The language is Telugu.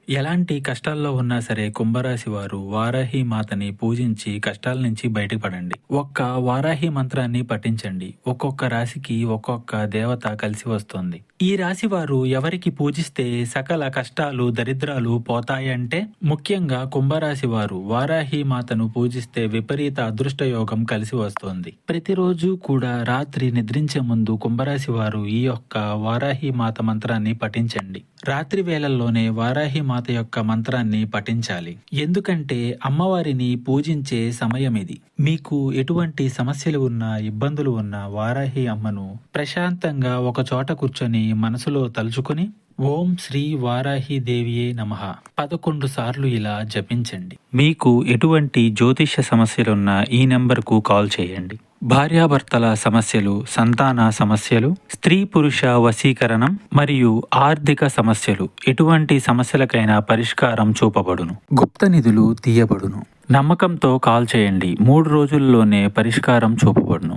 ఎలాంటి కష్టాల్లో ఉన్నా సరే కుంభరాశి వారు వారాహి మాతని పూజించి కష్టాల నుంచి బయటపడండి. ఒక్క వారాహి మంత్రాన్ని పఠించండి. ఒక్కొక్క రాశికి ఒక్కొక్క దేవత కలిసి వస్తుంది. ఈ రాశి వారు ఎవరికి పూజిస్తే సకల కష్టాలు దరిద్రాలు పోతాయంటే ముఖ్యంగా కుంభరాశి వారు వారాహి మాతను పూజిస్తే విపరీత అదృష్ట యోగం కలిసి వస్తుంది. ప్రతిరోజు కూడా రాత్రి నిద్రించే ముందు కుంభరాశి వారు ఈ యొక్క వారాహి మాత మంత్రాన్ని పఠించండి. రాత్రి వేళల్లోనే వారాహి మాత యొక్క మంత్రాన్ని పఠించాలి. ఎందుకంటే అమ్మవారిని పూజించే సమయం ఇది. మీకు ఎటువంటి సమస్యలు ఉన్నా ఇబ్బందులు ఉన్నా వారాహి అమ్మను ప్రశాంతంగా ఒక చోట కూర్చొని మనసులో తలుచుకుని ఓం శ్రీ వారాహి దేవియే నమః 11 సార్లు ఇలా జపించండి. మీకు ఎటువంటి జ్యోతిష్య సమస్యలున్నా ఈ నెంబర్కు కాల్ చేయండి. భార్యాభర్తల సమస్యలు, సంతాన సమస్యలు, స్త్రీ పురుష వశీకరణం మరియు ఆర్థిక సమస్యలు, ఎటువంటి సమస్యలకైనా పరిష్కారం చూపబడును. గుప్త నిధులు తీయబడును. నమ్మకంతో కాల్ చేయండి. 3 రోజుల్లోనే పరిష్కారం చూపబడును.